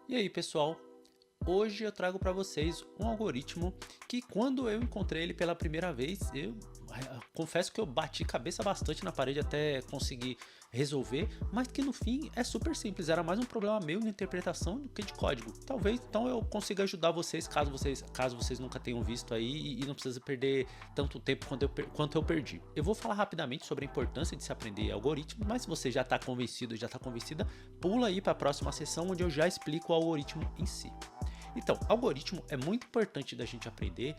E aí, pessoal? Hoje eu trago para vocês um algoritmo que, quando eu encontrei ele pela primeira vez, eu confesso que eu bati cabeça bastante na parede até conseguir resolver, mas que no fim é super simples, era mais um problema meu de interpretação do que de código. Talvez então eu consiga ajudar vocês caso vocês nunca tenham visto aí e não precisa perder tanto tempo quanto eu perdi. Eu vou falar rapidamente sobre a importância de se aprender algoritmo, mas se você já está convencido, já está convencida, pula aí para a próxima sessão onde eu já explico o algoritmo em si. Então, algoritmo é muito importante da gente aprender,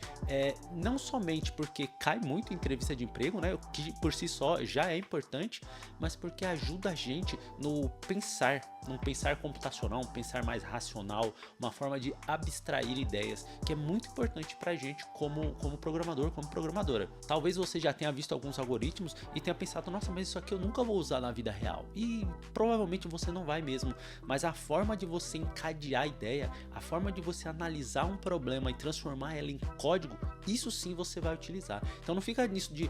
não somente porque cai muito em entrevista de emprego, né, o que por si só já é importante, mas porque ajuda a gente no pensar, num pensar computacional, um pensar mais racional, uma forma de abstrair ideias, que é muito importante pra gente como programador, como programadora. Talvez você já tenha visto alguns algoritmos e tenha pensado, nossa, mas isso aqui eu nunca vou usar na vida real. E provavelmente você não vai mesmo, mas a forma de você encadear a ideia, a forma de você analisar um problema e transformar ela em código, isso sim você vai utilizar. Então não fica nisso de,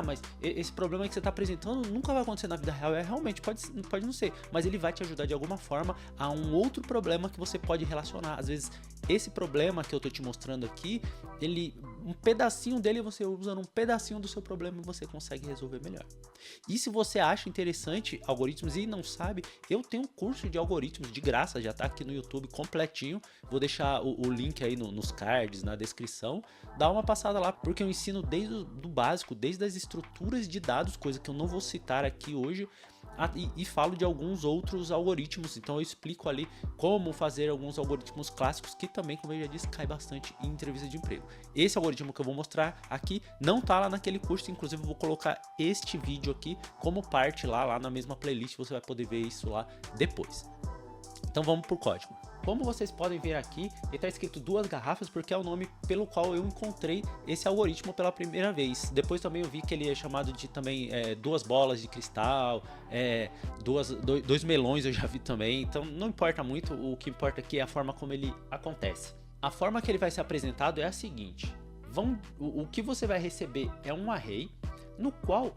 mas esse problema que você está apresentando nunca vai acontecer na vida real. Realmente pode não ser, mas ele vai te ajudar de alguma forma a um outro problema que você pode relacionar. Às vezes esse problema que eu tô te mostrando aqui, um pedacinho dele você usa num pedacinho do seu problema e você consegue resolver melhor. E se você acha interessante algoritmos e não sabe, eu tenho um curso de algoritmos de graça, já tá aqui no YouTube completinho. Vou deixar o link aí nos cards, na descrição. Dá uma passada lá, porque eu ensino desde o básico, desde as estruturas de dados, coisa que eu não vou citar aqui hoje, e falo de alguns outros algoritmos. Então eu explico ali como fazer alguns algoritmos clássicos que também, como eu já disse, cai bastante em entrevista de emprego. Esse algoritmo que eu vou mostrar aqui não tá lá naquele curso, inclusive eu vou colocar este vídeo aqui como parte lá na mesma playlist, você vai poder ver isso lá depois. Então vamos pro código. Como vocês podem ver aqui, ele está escrito 2 garrafas porque é o nome pelo qual eu encontrei esse algoritmo pela primeira vez. Depois também eu vi que ele é chamado de também 2 bolas de cristal, 2 melões eu já vi também. Então não importa muito, o que importa aqui é a forma como ele acontece. A forma que ele vai ser apresentado é a seguinte: o que você vai receber é um array no qual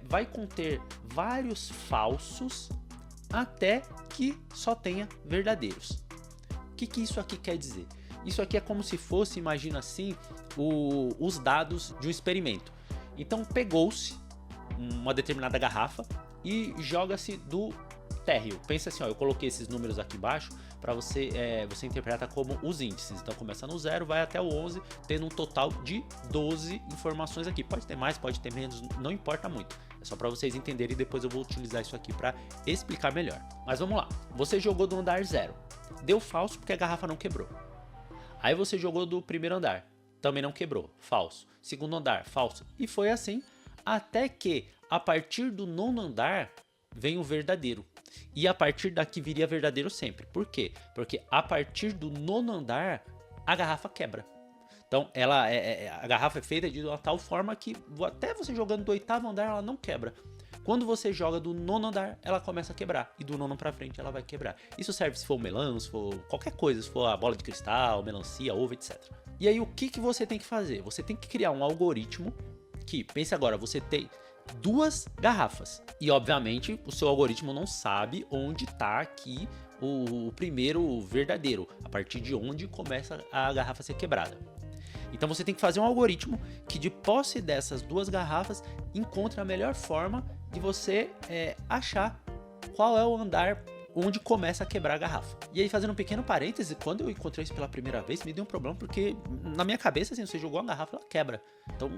vai conter vários falsos até que só tenha verdadeiros. O que isso aqui quer dizer? Isso aqui é como se fosse, imagina assim, os dados de um experimento. Então pegou-se uma determinada garrafa e joga-se do térreo. Pensa assim, eu coloquei esses números aqui embaixo para você interpreta como os índices. Então começa no 0, vai até o 11, tendo um total de 12 informações aqui. Pode ter mais, pode ter menos, não importa muito. É só para vocês entenderem e depois eu vou utilizar isso aqui para explicar melhor. Mas vamos lá. Você jogou do andar 0. Deu falso porque a garrafa não quebrou. Aí você jogou do primeiro andar. Também não quebrou. Falso. Segundo andar. Falso. E foi assim até que a partir do 9º andar vem o verdadeiro. E a partir daqui viria verdadeiro sempre. Por quê? Porque a partir do 9º andar a garrafa quebra. Então a garrafa é feita de uma tal forma que até você jogando do 8º andar ela não quebra. Quando você joga do 9º andar, ela começa a quebrar. E do 9º pra frente ela vai quebrar. Isso serve se for melão, se for qualquer coisa. Se for a bola de cristal, melancia, ovo, etc. E aí o que você tem que fazer? Você tem que criar um algoritmo que, pense agora, você tem 2 garrafas. E obviamente o seu algoritmo não sabe onde está aqui o primeiro verdadeiro. A partir de onde começa a garrafa a ser quebrada. Então você tem que fazer um algoritmo que, de posse dessas 2 garrafas, encontre a melhor forma de você achar qual é o andar onde começa a quebrar a garrafa. E aí, fazendo um pequeno parêntese, quando eu encontrei isso pela primeira vez, me deu um problema, porque na minha cabeça, assim, você jogou uma garrafa, ela quebra. Então,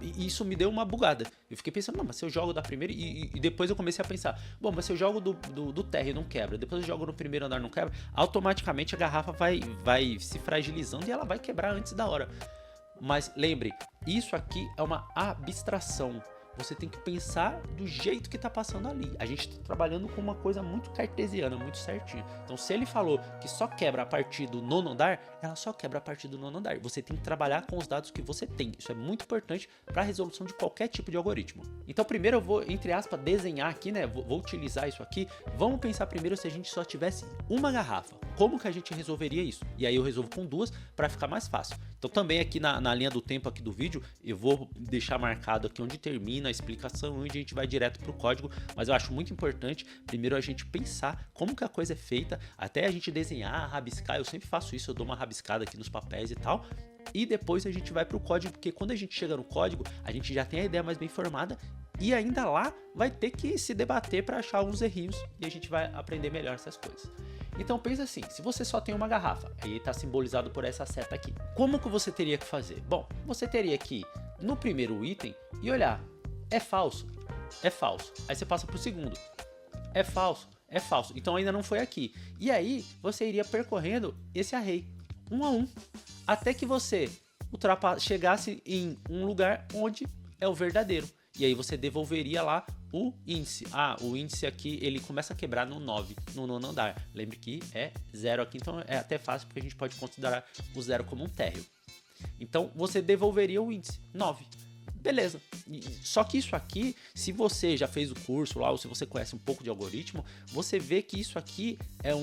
isso me deu uma bugada. Eu fiquei pensando, não, mas se eu jogo da primeira, e depois eu comecei a pensar, bom, mas se eu jogo do térreo e não quebra, depois eu jogo no primeiro andar e não quebra, automaticamente a garrafa vai se fragilizando e ela vai quebrar antes da hora. Mas lembre, isso aqui é uma abstração. Você tem que pensar do jeito que está passando ali. A gente está trabalhando com uma coisa muito cartesiana, muito certinho. Então, se ele falou que só quebra a partir do 9º andar, ela só quebra a partir do 9º andar. Você tem que trabalhar com os dados que você tem. Isso é muito importante para a resolução de qualquer tipo de algoritmo. Então, primeiro eu vou, entre aspas, desenhar aqui, né? Vou utilizar isso aqui. Vamos pensar primeiro se a gente só tivesse uma garrafa. Como que a gente resolveria isso? E aí eu resolvo com 2 para ficar mais fácil. Então, também aqui na linha do tempo aqui do vídeo, eu vou deixar marcado aqui onde termina aí na explicação onde a gente vai direto pro código, mas eu acho muito importante primeiro a gente pensar como que a coisa é feita, até a gente desenhar, rabiscar. Eu sempre faço isso, eu dou uma rabiscada aqui nos papéis e tal, e depois a gente vai pro código, porque quando a gente chega no código, a gente já tem a ideia mais bem formada e ainda lá vai ter que se debater para achar alguns errinhos e a gente vai aprender melhor essas coisas. Então pensa assim, se você só tem uma garrafa, aí está simbolizado por essa seta aqui, como que você teria que fazer? Bom, você teria que ir no primeiro item e olhar, é falso, é falso. Aí você passa para o segundo, é falso, é falso. Então ainda não foi aqui. E aí você iria percorrendo esse array, um a um, até que você chegasse em um lugar onde é o verdadeiro. E aí você devolveria lá o índice. Ah, o índice aqui, ele começa a quebrar no 9, no nono andar. Lembre que é 0 aqui, então é até fácil, porque a gente pode considerar o 0 como um térreo. Então você devolveria o índice, 9. Beleza. Só que isso aqui, se você já fez o curso lá, ou se você conhece um pouco de algoritmo, você vê que isso aqui é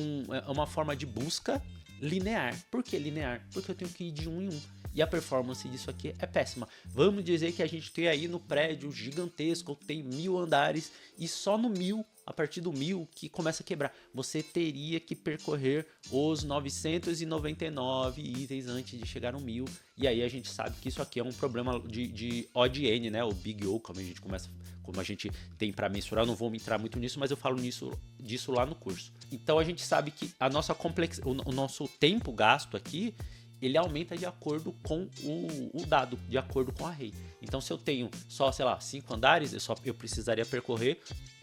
uma forma de busca linear. Por que linear? Porque eu tenho que ir de um em um. E a performance disso aqui é péssima. Vamos dizer que a gente tem aí no prédio gigantesco, tem 1000 andares, e só no 1000, a partir do 1000, que começa a quebrar. Você teria que percorrer os 999 itens antes de chegar no 1000. E aí a gente sabe que isso aqui é um problema de odd n, né? O Big O, como a gente tem para mensurar. Eu não vou me entrar muito nisso, mas eu falo disso lá no curso. Então a gente sabe que o nosso tempo gasto aqui, ele aumenta de acordo com o dado, de acordo com o array. Então se eu tenho só, sei lá, 5 andares, eu precisaria percorrer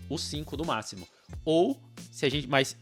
os 5 do máximo. Ou, se a gente, mas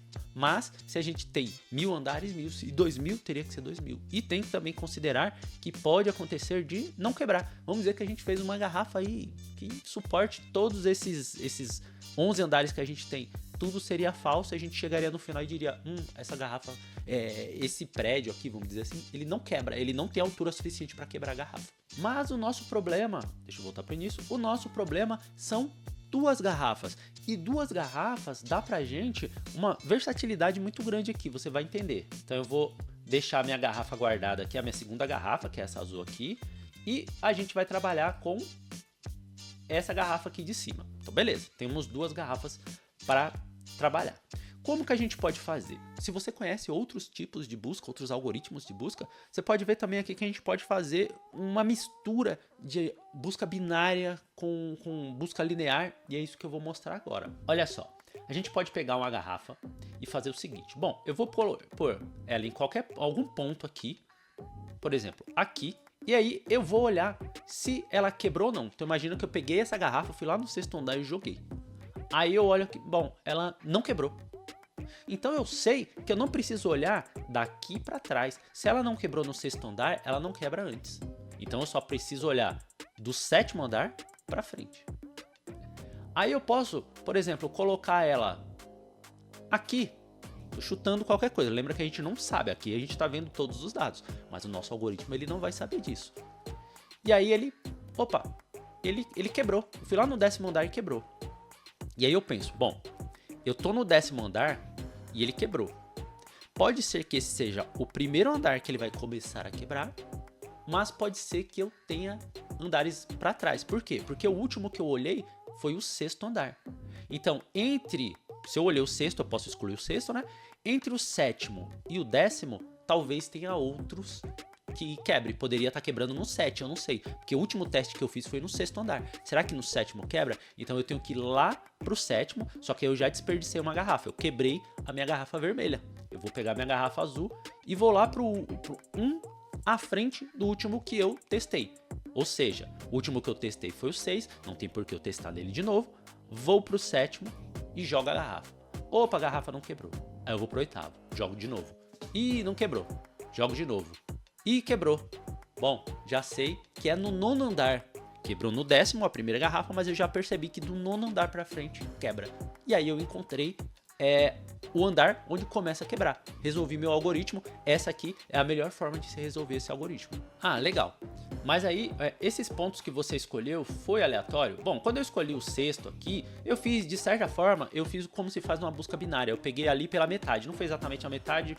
se a gente tem 1000 andares, 1000 e 2000, teria que ser 2000. E tem que também considerar que pode acontecer de não quebrar. Vamos dizer que a gente fez uma garrafa aí que suporte todos esses 11 andares que a gente tem. Tudo seria falso e a gente chegaria no final e diria, essa garrafa, esse prédio aqui, vamos dizer assim, ele não quebra, ele não tem altura suficiente para quebrar a garrafa. Mas o nosso problema, deixa eu voltar para o início, o nosso problema são 2 garrafas. E 2 garrafas dá pra gente uma versatilidade muito grande aqui, você vai entender. Então eu vou deixar a minha garrafa guardada aqui, a minha segunda garrafa, que é essa azul aqui, e a gente vai trabalhar com essa garrafa aqui de cima. Então beleza, temos 2 garrafas para trabalhar. Como que a gente pode fazer? Se você conhece outros tipos de busca, outros algoritmos de busca, você pode ver também aqui que a gente pode fazer uma mistura de busca binária com busca linear, e é isso que eu vou mostrar agora. Olha só, a gente pode pegar uma garrafa e fazer o seguinte. Bom, eu vou pôr ela em algum ponto aqui, por exemplo, aqui, e aí eu vou olhar se ela quebrou ou não. Então imagina que eu peguei essa garrafa, fui lá no 6º andar e joguei. Aí eu olho que, bom, ela não quebrou. Então eu sei que eu não preciso olhar daqui para trás. Se ela não quebrou no 6º andar, ela não quebra antes. Então eu só preciso olhar do 7º andar para frente. Aí eu posso, por exemplo, colocar ela aqui, chutando qualquer coisa. Lembra que a gente não sabe, aqui a gente está vendo todos os dados, mas o nosso algoritmo ele não vai saber disso. E aí ele quebrou. Eu fui lá no 10º andar e quebrou. E aí eu penso, bom, eu tô no 10º andar e ele quebrou. Pode ser que esse seja o primeiro andar que ele vai começar a quebrar, mas pode ser que eu tenha andares para trás. Por quê? Porque o último que eu olhei foi o 6º andar. Então, se eu olhei o 6º, eu posso excluir o 6º, né? Entre o 7º e o 10º, talvez tenha outros que quebre. Poderia estar quebrando no 7, eu não sei. Porque o último teste que eu fiz foi no 6º andar. Será que no 7º quebra? Então eu tenho que ir lá pro 7º, só que eu já desperdicei uma garrafa. Eu quebrei a minha garrafa vermelha. Eu vou pegar minha garrafa azul e vou lá pro 1 à frente do último que eu testei. Ou seja, o último que eu testei foi o 6, não tem por que eu testar nele de novo. Vou pro 7º e jogo a garrafa. Opa, a garrafa não quebrou. Aí eu vou pro 8º, jogo de novo. Ih, não quebrou. Jogo de novo. E quebrou. Bom, já sei que é no 9º andar. Quebrou no 10º, a primeira garrafa, mas eu já percebi que do 9º andar pra frente quebra. E aí eu encontrei o andar onde começa a quebrar. Resolvi meu algoritmo. Essa aqui é a melhor forma de se resolver esse algoritmo. Ah, legal. Mas aí, esses pontos que você escolheu foi aleatório? Bom, quando eu escolhi o 6º aqui, eu fiz, de certa forma, eu fiz como se faz numa busca binária. Eu peguei ali pela metade. Não foi exatamente a metade,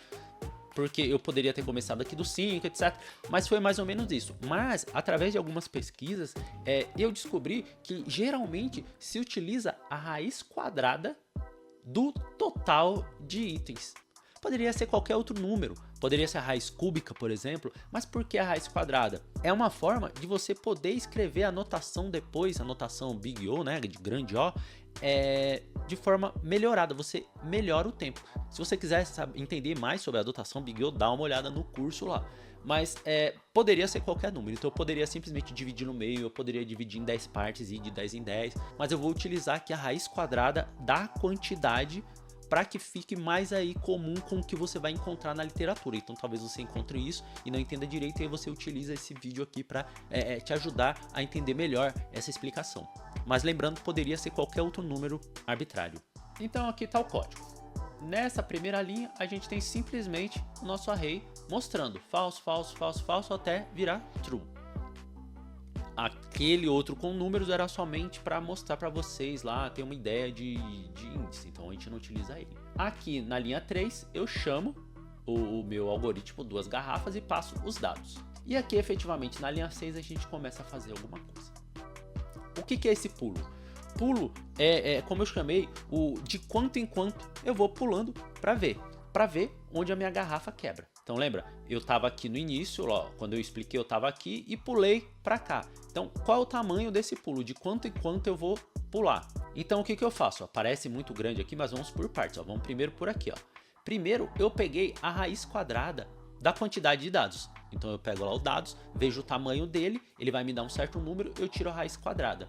porque eu poderia ter começado aqui do 5, etc. Mas foi mais ou menos isso. Mas, através de algumas pesquisas, eu descobri que geralmente se utiliza a raiz quadrada do total de itens. Poderia ser qualquer outro número, poderia ser a raiz cúbica, por exemplo, mas por que a raiz quadrada? É uma forma de você poder escrever a notação depois, a notação Big O, né, de grande O, de forma melhorada, você melhora o tempo. Se você quiser entender mais sobre a notação Big O, dá uma olhada no curso lá. Mas poderia ser qualquer número, então eu poderia simplesmente dividir no meio, eu poderia dividir em 10 partes e de 10 em 10, mas eu vou utilizar aqui a raiz quadrada da quantidade para que fique mais aí comum com o que você vai encontrar na literatura. Então talvez você encontre isso e não entenda direito, e aí você utiliza esse vídeo aqui para te ajudar a entender melhor essa explicação. Mas lembrando, poderia ser qualquer outro número arbitrário. Então aqui está o código. Nessa primeira linha a gente tem simplesmente o nosso array mostrando falso, falso, falso, falso até virar true. Aquele outro com números era somente para mostrar para vocês lá, ter uma ideia de índice, então a gente não utiliza ele. Aqui na linha 3 eu chamo o meu algoritmo duas garrafas e passo os dados. E aqui efetivamente na linha 6 a gente começa a fazer alguma coisa. O que é esse pulo? Pulo como eu chamei, o de quanto em quanto eu vou pulando para ver onde a minha garrafa quebra. Então lembra, eu estava aqui no início, ó, quando eu expliquei eu estava aqui e pulei para cá. Então qual é o tamanho desse pulo, de quanto em quanto eu vou pular? Então o que eu faço? Ó, parece muito grande aqui, mas vamos por partes. Ó. Vamos primeiro por aqui. Ó. Primeiro eu peguei a raiz quadrada da quantidade de dados. Então eu pego lá os dados, vejo o tamanho dele, ele vai me dar um certo número, eu tiro a raiz quadrada.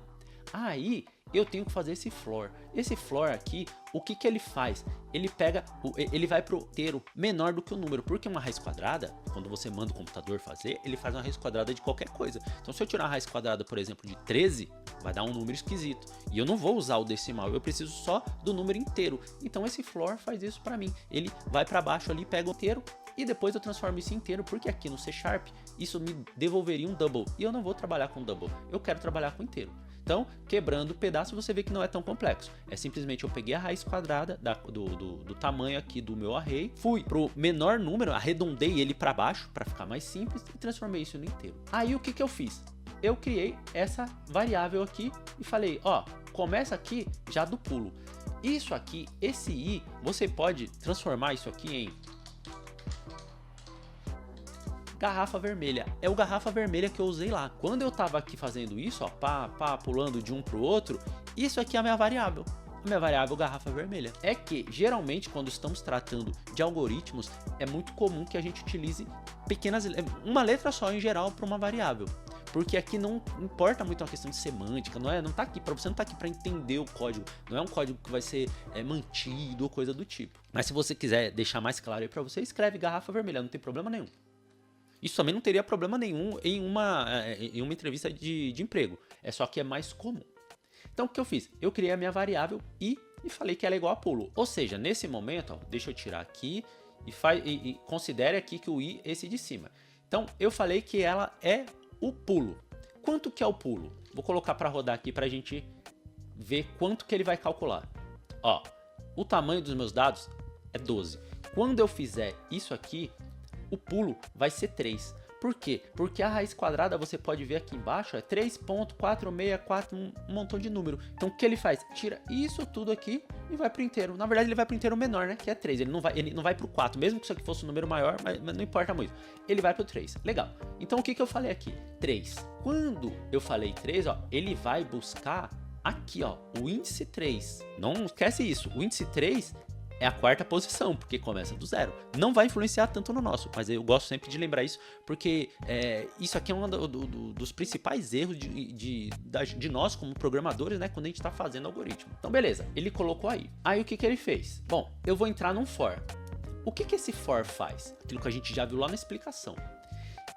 Aí eu tenho que fazer esse floor. Esse floor aqui, o que ele faz? Ele pega, ele vai pro inteiro menor do que o número, porque uma raiz quadrada, quando você manda o computador fazer, ele faz uma raiz quadrada de qualquer coisa. Então se eu tirar uma raiz quadrada, por exemplo, de 13, vai dar um número esquisito. E eu não vou usar o decimal, eu preciso só do número inteiro. Então esse floor faz isso para mim. Ele vai para baixo ali, pega o inteiro, e depois eu transformo isso em inteiro, porque aqui no C# isso me devolveria um double. E eu não vou trabalhar com double, eu quero trabalhar com inteiro. Então, quebrando o pedaço, você vê que não é tão complexo. É simplesmente eu peguei a raiz quadrada do tamanho aqui do meu array, fui pro menor número, arredondei ele para baixo para ficar mais simples e transformei isso no inteiro. Aí o que eu fiz? Eu criei essa variável aqui e falei, ó, começa aqui já do pulo. Isso aqui, esse i, você pode transformar isso aqui em garrafa vermelha. É o garrafa vermelha que eu usei lá. Quando eu tava aqui fazendo isso, ó, pulando de um pro outro, isso aqui é a minha variável. A minha variável garrafa vermelha. É que, geralmente, quando estamos tratando de algoritmos, é muito comum que a gente utilize uma letra só em geral para uma variável. Porque aqui não importa muito a questão de semântica, não tá aqui você não tá aqui para entender o código, não é um código que vai ser mantido ou coisa do tipo. Mas se você quiser deixar mais claro aí para você, escreve garrafa vermelha, não tem problema nenhum. Isso também não teria problema nenhum em uma entrevista de emprego. É só que é mais comum. Então o que eu fiz? Eu criei a minha variável i e falei que ela é igual a pulo. Ou seja, nesse momento, ó, deixa eu tirar aqui e considere aqui que o i é esse de cima. Então eu falei que ela é o pulo. Quanto que é o pulo? Vou colocar para rodar aqui para a gente ver quanto que ele vai calcular. Ó, o tamanho dos meus dados é 12. Quando eu fizer isso aqui, o pulo vai ser 3. Por quê? Porque a raiz quadrada, você pode ver aqui embaixo, é 3.464, um montão de número. Então o que ele faz? Tira isso tudo aqui e vai para o inteiro. Na verdade ele vai para o inteiro menor, né? Que é 3. Ele não vai para o 4, mesmo que isso aqui fosse um número maior, mas não importa muito. Ele vai para o 3. Legal. Então o que eu falei aqui? 3. Quando eu falei 3, ó, ele vai buscar aqui, ó, o índice 3. Não esquece isso. O índice 3 é a quarta posição, porque começa do 0. Não vai influenciar tanto no nosso, mas eu gosto sempre de lembrar isso, porque isso aqui é um dos principais erros de nós como programadores, né, quando a gente está fazendo algoritmo. Então beleza, ele colocou aí. Aí o que ele fez? Bom, eu vou entrar num for. O que esse for faz? Aquilo que a gente já viu lá na explicação.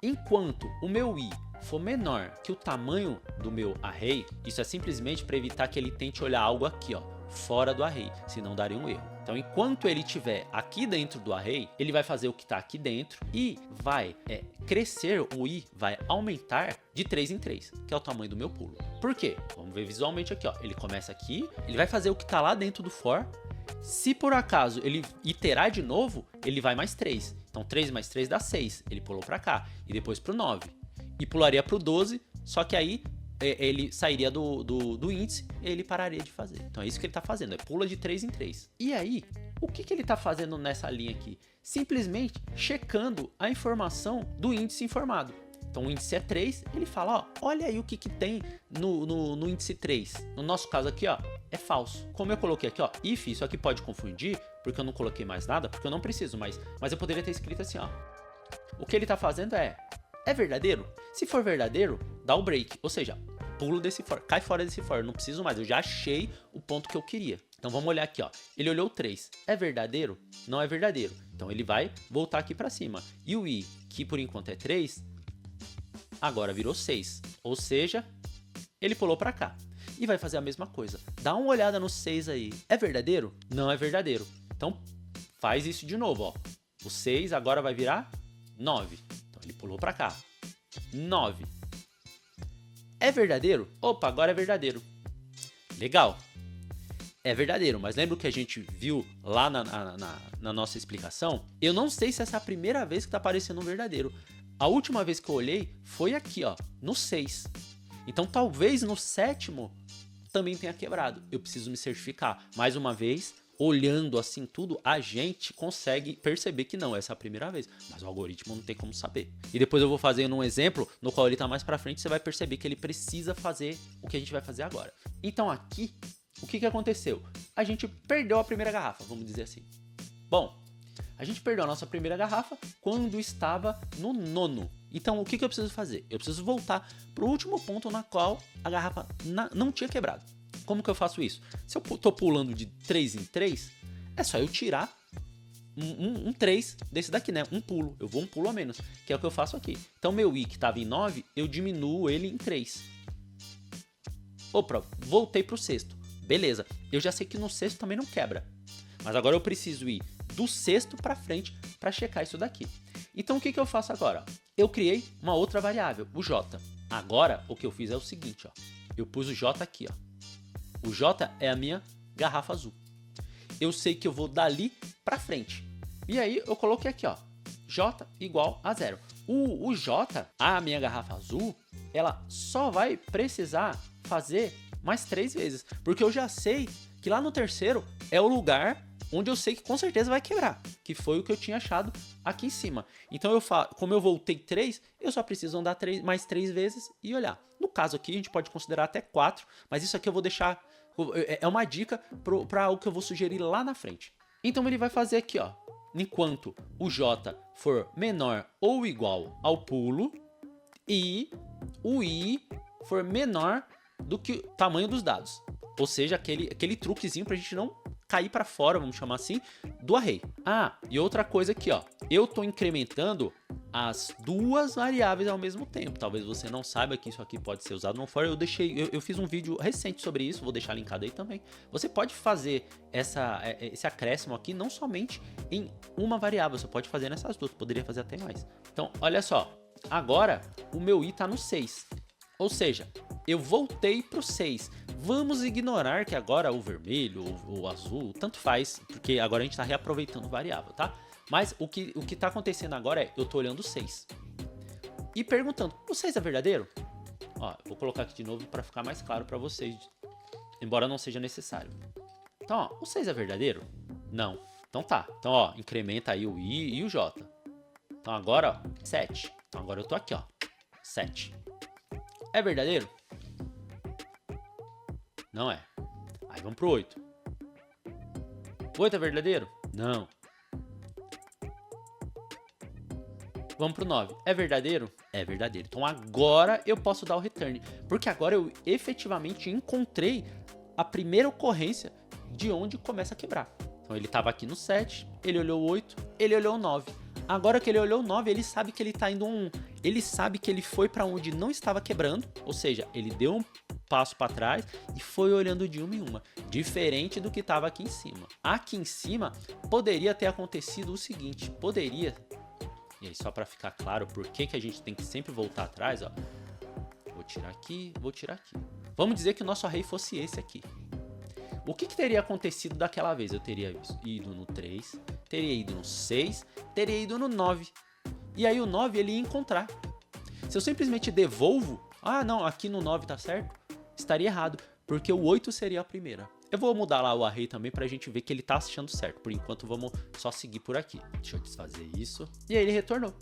Enquanto o meu i for menor que o tamanho do meu array, isso é simplesmente para evitar que ele tente olhar algo aqui, ó, fora do array, senão daria um erro. Então, enquanto ele estiver aqui dentro do array, ele vai fazer o que está aqui dentro e vai crescer, o i vai aumentar de 3 em 3, que é o tamanho do meu pulo. Por quê? Vamos ver visualmente aqui, ó. Ele começa aqui, ele vai fazer o que está lá dentro do for, Se por acaso ele iterar de novo, ele vai mais 3. Então 3 mais 3 dá 6. Ele pulou para cá. E depois pro 9. E pularia pro 12, só que aí ele sairia do índice e ele pararia de fazer. Então é isso que ele está fazendo, é pula de 3 em 3. E aí, o que ele está fazendo nessa linha aqui? Simplesmente checando a informação do índice informado. Então o índice é 3, ele fala, ó, olha aí o que tem no índice 3. No nosso caso aqui, ó, é falso. Como eu coloquei aqui, ó, if, isso aqui pode confundir, porque eu não coloquei mais nada, porque eu não preciso, mas eu poderia ter escrito assim, ó. O que ele está fazendo é verdadeiro? Se for verdadeiro, dá o break, ou seja, pulo desse for, cai fora desse for, não preciso mais, eu já achei o ponto que eu queria. Então vamos olhar aqui, ó, ele olhou o 3, é verdadeiro? Não é verdadeiro, então ele vai voltar aqui para cima. E o i, que por enquanto é 3, agora virou 6, ou seja, ele pulou para cá. E vai fazer a mesma coisa, dá uma olhada no 6 aí, é verdadeiro? Não é verdadeiro, então faz isso de novo, ó, o 6 agora vai virar 9. Ele pulou para cá. 9. É verdadeiro? Opa, agora é verdadeiro. Legal. É verdadeiro, mas lembra o que a gente viu lá na nossa explicação? Eu não sei se essa é a primeira vez que está aparecendo um verdadeiro. A última vez que eu olhei foi aqui, ó, no 6. Então talvez no 7º também tenha quebrado. Eu preciso me certificar. Mais uma vez, olhando assim tudo, a gente consegue perceber que não, essa é a primeira vez. Mas o algoritmo não tem como saber. E depois eu vou fazer um exemplo no qual ele está mais para frente, você vai perceber que ele precisa fazer o que a gente vai fazer agora. Então aqui, o que aconteceu? A gente perdeu a primeira garrafa, vamos dizer assim. Bom, a gente perdeu a nossa primeira garrafa quando estava no 9º. Então o que eu preciso fazer? Eu preciso voltar para o último ponto na qual a garrafa não tinha quebrado. Como que eu faço isso? Se eu tô pulando de 3 em 3, é só eu tirar um 3 desse daqui, né? Um pulo. Eu vou um pulo a menos, que é o que eu faço aqui. Então meu i que estava em 9, eu diminuo ele em 3. Opa, voltei pro 6º. Beleza, eu já sei que no 6º também não quebra. Mas agora eu preciso ir do 6º para frente para checar isso daqui. Então o que eu faço agora? Eu criei uma outra variável, o j. Agora o que eu fiz é o seguinte, ó. Eu pus o j aqui, ó. O J é a minha garrafa azul. Eu sei que eu vou dali para frente. E aí eu coloquei aqui, ó, J igual a 0. O J, a minha garrafa azul, ela só vai precisar fazer mais 3 vezes. Porque eu já sei que lá no 3º é o lugar onde eu sei que com certeza vai quebrar. Que foi o que eu tinha achado aqui em cima. Então como eu voltei 3, eu só preciso andar mais 3 vezes e olhar. No caso aqui a gente pode considerar até 4, mas isso aqui eu vou deixar... É uma dica para o que eu vou sugerir lá na frente. Então ele vai fazer aqui, ó. Enquanto o J for menor ou igual ao pulo e o I for menor do que o tamanho dos dados. Ou seja, aquele truquezinho para a gente não cair para fora, vamos chamar assim, do array. Ah, e outra coisa aqui, ó. Eu estou incrementando as duas variáveis ao mesmo tempo. Talvez você não saiba que isso aqui pode ser usado no for. Eu fiz um vídeo recente sobre isso, vou deixar linkado aí também. Você pode fazer esse acréscimo aqui não somente em uma variável, você pode fazer nessas duas, poderia fazer até mais. Então, olha só, agora o meu i está no 6. Ou seja, eu voltei para o 6. Vamos ignorar que agora o vermelho ou o azul, tanto faz, porque agora a gente está reaproveitando variável, tá? Mas o que está acontecendo agora é, eu estou olhando o 6 e perguntando, o 6 é verdadeiro? Ó, vou colocar aqui de novo para ficar mais claro para vocês, embora não seja necessário. Então, ó, o 6 é verdadeiro? Não. Então tá. Então, ó, incrementa aí o i e o j. Então agora, ó, 7. Então agora eu tô aqui, ó, 7. É verdadeiro? Não é. Aí vamos pro 8. 8 é verdadeiro? Não. Vamos pro 9. É verdadeiro? É verdadeiro. Então agora eu posso dar o return. Porque agora eu efetivamente encontrei a primeira ocorrência de onde começa a quebrar. Então ele estava aqui no 7, ele olhou o 8, ele olhou o 9. Agora que ele olhou o 9, ele sabe que ele está indo um... Ele sabe que ele foi para onde não estava quebrando. Ou seja, ele deu um passo para trás e foi olhando de uma em uma. Diferente do que estava aqui em cima. Aqui em cima poderia ter acontecido o seguinte. Poderia... E aí só para ficar claro por que a gente tem que sempre voltar atrás, ó. Vou tirar aqui, vou tirar aqui. Vamos dizer que o nosso array fosse esse aqui. O que teria acontecido daquela vez? Eu teria ido no 3, teria ido no 6, teria ido no 9. E aí o 9 ele ia encontrar. Se eu simplesmente devolvo, ah não, aqui no 9 tá certo, estaria errado, porque o 8 seria a primeira. Eu vou mudar lá o array também pra gente ver que ele tá achando certo. Por enquanto vamos só seguir por aqui. Deixa eu desfazer isso. E aí ele retornou.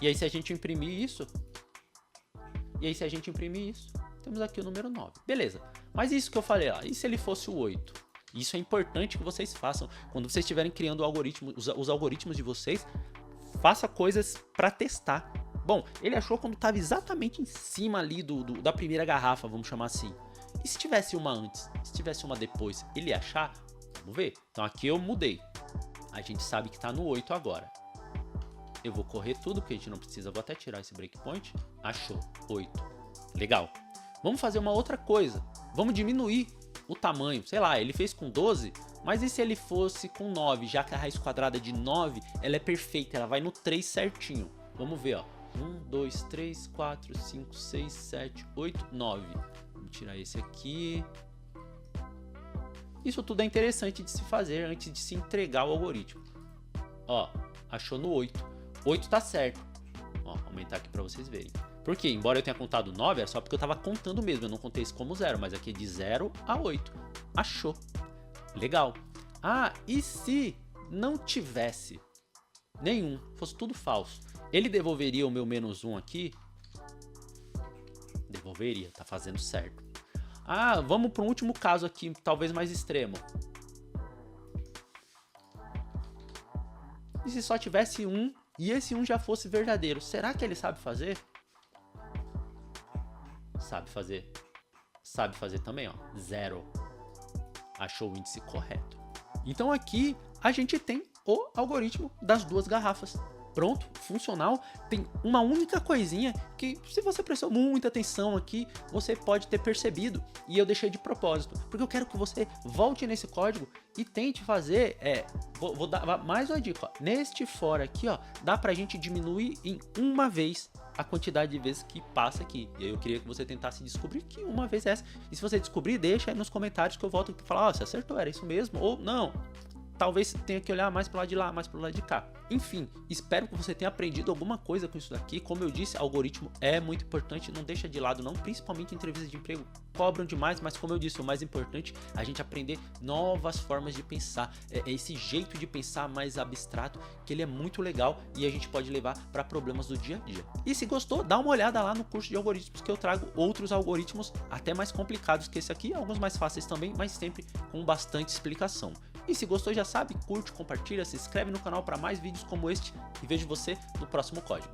E aí se a gente imprimir isso, temos aqui o número 9. Beleza. Mas isso que eu falei lá, e se ele fosse o 8? Isso é importante que vocês façam. Quando vocês estiverem criando o algoritmo, os algoritmos de vocês, faça coisas para testar. Bom, ele achou quando estava exatamente em cima ali da primeira garrafa, vamos chamar assim. E se tivesse uma antes, se tivesse uma depois, ele ia achar? Vamos ver. Então aqui eu mudei. A gente sabe que está no 8 agora. Eu vou correr tudo, porque a gente não precisa. Vou até tirar esse breakpoint. Achou, 8. Legal. Vamos fazer uma outra coisa. Vamos diminuir o tamanho. Sei lá, ele fez com 12, mas e se ele fosse com 9? Já que a raiz quadrada de 9, ela é perfeita, ela vai no 3 certinho. Vamos ver, ó. 1, 2, 3, 4, 5, 6, 7, 8, 9. Vamos tirar esse aqui. Isso tudo é interessante de se fazer antes de se entregar o algoritmo. Ó, achou no 8. 8 tá certo. Ó, vou aumentar aqui para vocês verem. Porque, embora eu tenha contado 9, era só porque eu tava contando mesmo. Eu não contei isso como 0, mas aqui é de 0 a 8. Achou. Legal. Ah, e se não tivesse nenhum, fosse tudo falso, ele devolveria o meu menos 1 aqui? Devolveria, tá fazendo certo. Ah, vamos para um último caso aqui, talvez mais extremo. E se só tivesse 1 e esse 1 já fosse verdadeiro, será que ele sabe fazer? Sabe fazer. Sabe fazer também, ó. 0. Achou o índice correto. Então aqui a gente tem o algoritmo das duas garrafas. Pronto, funcional. Tem uma única coisinha que, se você prestou muita atenção aqui, você pode ter percebido. E eu deixei de propósito, porque eu quero que você volte nesse código e tente fazer. Vou dar mais uma dica. Ó. Neste for aqui, ó, dá pra gente diminuir em uma vez a quantidade de vezes que passa aqui. E aí eu queria que você tentasse descobrir que uma vez é essa. E se você descobrir, deixa aí nos comentários que eu volto a falar, ó, você acertou, era isso mesmo, ou não. Talvez tenha que olhar mais pro lado de lá, mais pro lado de cá. Enfim, espero que você tenha aprendido alguma coisa com isso daqui. Como eu disse, algoritmo é muito importante, não deixa de lado não, principalmente em entrevistas de emprego. Cobram demais, mas como eu disse, o mais importante é a gente aprender novas formas de pensar. É esse jeito de pensar mais abstrato, que ele é muito legal e a gente pode levar para problemas do dia a dia. E se gostou, dá uma olhada lá no curso de algoritmos que eu trago outros algoritmos até mais complicados que esse aqui, alguns mais fáceis também, mas sempre com bastante explicação. E se gostou, já sabe, curte, compartilha, se inscreve no canal para mais vídeos como este e vejo você no próximo código.